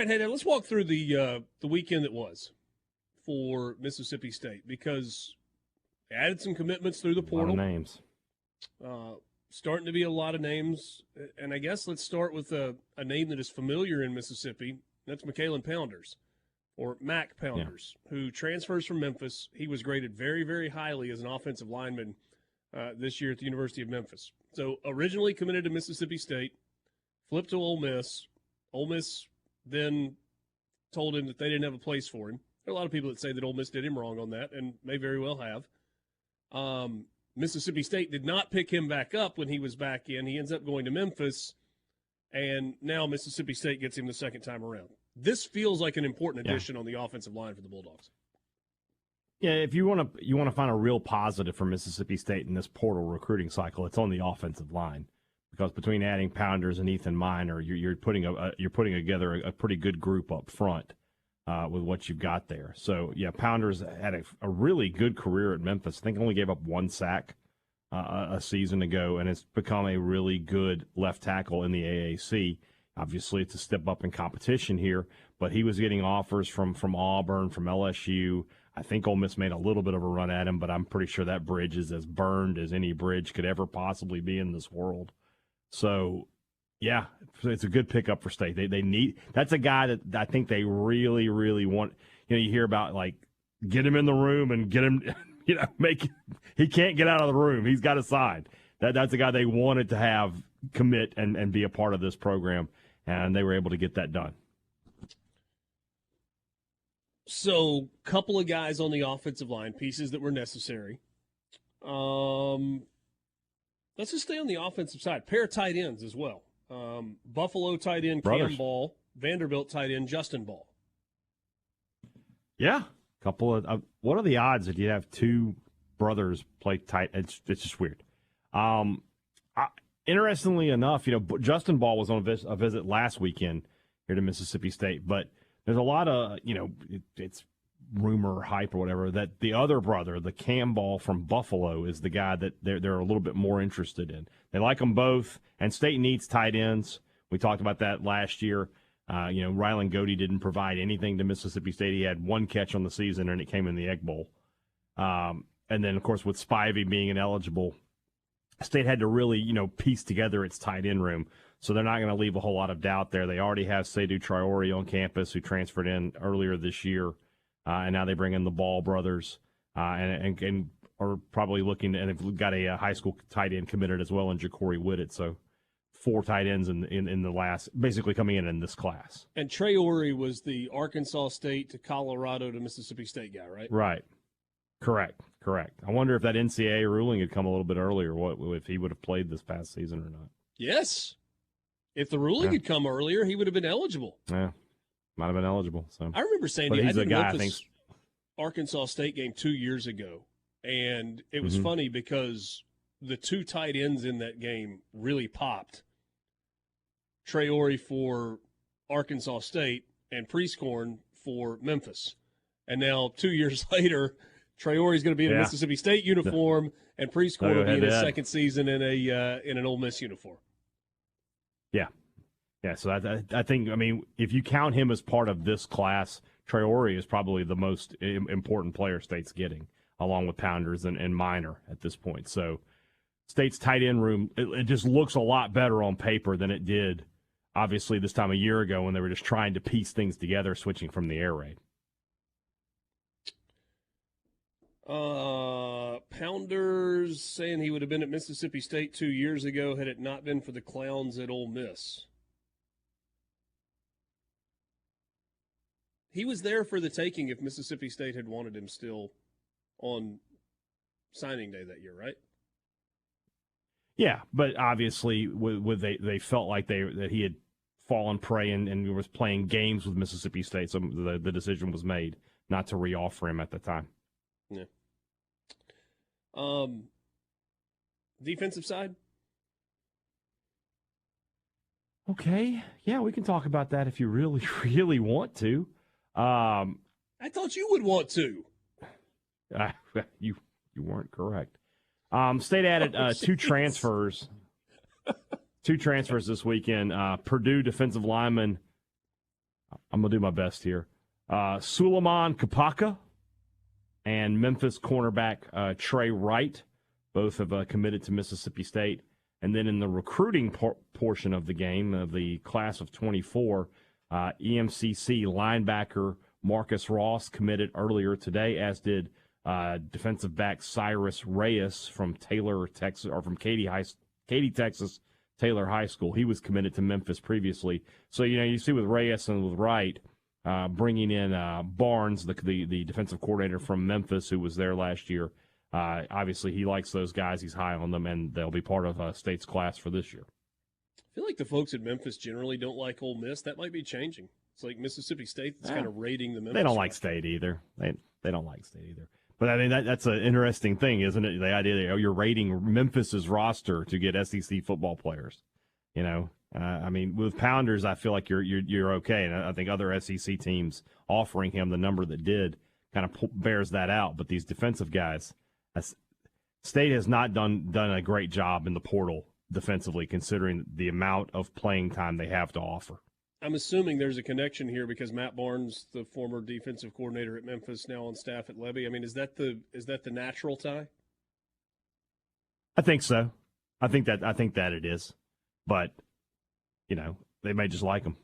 right, hey, now let's walk through the weekend that was for Mississippi State because they added some commitments through the portal. A lot of names. Starting to be a lot of names, and I guess let's start with a name that is familiar in Mississippi. That's McKalen Pounders, or Mac Pounders, who transfers from Memphis. He was graded very, very highly as an offensive lineman this year at the University of Memphis. So originally committed to Mississippi State, flipped to Ole Miss. Ole Miss then told him that they didn't have a place for him. There are a lot of people that say that Ole Miss did him wrong on that, and may very well have. Mississippi State did not pick him back up when he was back in. He ends up going to Memphis, and now Mississippi State gets him the second time around. This feels like an important addition on the offensive line for the Bulldogs. Yeah, if you want to find a real positive for Mississippi State in this portal recruiting cycle, it's on the offensive line. Because between adding Pounders and Ethan Miner, you're putting together a pretty good group up front with what you've got there. So yeah, Pounders had a really good career at Memphis. I think only gave up 1 sack a season ago, and it's become a really good left tackle in the AAC. Obviously, it's a step up in competition here, but he was getting offers from Auburn, from LSU. I think Ole Miss made a little bit of a run at him, but I'm pretty sure that bridge is as burned as any bridge could ever possibly be in this world. So, yeah, it's a good pickup for State. They need – that's a guy that I think they really, really want – you hear about, like, get him in the room and get him – he can't get out of the room. He's got to sign. That's a guy they wanted to have commit and be a part of this program, and they were able to get that done. So, couple of guys on the offensive line, pieces that were necessary. Let's just stay on the offensive side. Pair of tight ends as well. Buffalo tight end Cam Ball, Vanderbilt tight end Justin Ball. Yeah, couple of. What are the odds that you have two brothers play tight? It's just weird. Interestingly enough, Justin Ball was on a visit last weekend here to Mississippi State, but there's a lot of it's rumor or hype or whatever that the other brother, the Cam Ball from Buffalo, is the guy that they're a little bit more interested in. They like them both, and State needs tight ends. We talked about that last year. Rylan Godey didn't provide anything to Mississippi State. He had 1 catch on the season, and it came in the Egg Bowl. And then, of course, with Spivey being ineligible, State had to really, piece together its tight end room. So they're not going to leave a whole lot of doubt there. They already have Seydou Traore on campus, who transferred in earlier this year. And now they bring in the Ball brothers and are probably looking, and they've got a high school tight end committed as well in Ja'Cory Whitted. So 4 tight ends in the last, basically coming in this class. And Traore was the Arkansas State to Colorado to Mississippi State guy, right? Right. Correct. I wonder if that NCAA ruling had come a little bit earlier, if he would have played this past season or not. Yes. If the ruling had come earlier, he would have been eligible. Yeah. Might have been eligible. So I remember saying, he's I a guy, Memphis, Arkansas State game 2 years ago, and it was funny because the 2 tight ends in that game really popped. Traore for Arkansas State and Prieskorn for Memphis. And now 2 years later, Traore is going to be in a Mississippi State uniform, and Prieskorn will be in his second season in an Ole Miss uniform. Yeah. Yeah, so I think, if you count him as part of this class, Traore is probably the most important player State's getting, along with Pounders and Miner at this point. So State's tight end room, it just looks a lot better on paper than it did, obviously, this time a year ago when they were just trying to piece things together, switching from the air raid. Pounders saying he would have been at Mississippi State 2 years ago had it not been for the clowns at Ole Miss. He was there for the taking if Mississippi State had wanted him still on signing day that year, right? Yeah, but obviously they felt like that he had fallen prey and was playing games with Mississippi State, so the decision was made not to reoffer him at the time. Yeah. Defensive side? Okay. Yeah, we can talk about that if you really, really want to. I thought you would want to. You weren't correct. State added 2 transfers. 2 transfers this weekend. Purdue defensive lineman I'm going to do my best here. Suleiman Kapaka and Memphis cornerback Trey Wright, both have committed to Mississippi State. And then in the recruiting portion of the game, of the class of 24, EMCC linebacker Marcus Ross committed earlier today, as did defensive back Cyrus Reyes from Taylor, Texas, or from Katy, Texas, Taylor High School. He was committed to Memphis previously. So, you see with Reyes and with Wright, bringing in Barnes, the defensive coordinator from Memphis, who was there last year. Obviously, he likes those guys. He's high on them, and they'll be part of State's class for this year. I feel like the folks at Memphis generally don't like Ole Miss. That might be changing. It's like Mississippi State that's kind of rating the Memphis. They don't like State either. They don't like State either. But, I mean, that's an interesting thing, isn't it? The idea that you're rating Memphis's roster to get SEC football players. I mean, with Pounders, I feel like you're okay, and I think other SEC teams offering him the number that did kind of bears that out. But these defensive guys, State has not done a great job in the portal defensively, considering the amount of playing time they have to offer. I'm assuming there's a connection here because Matt Barnes, the former defensive coordinator at Memphis, now on staff at Levy. I mean, is that the natural tie? I think so. I think that it is, but they may just like him.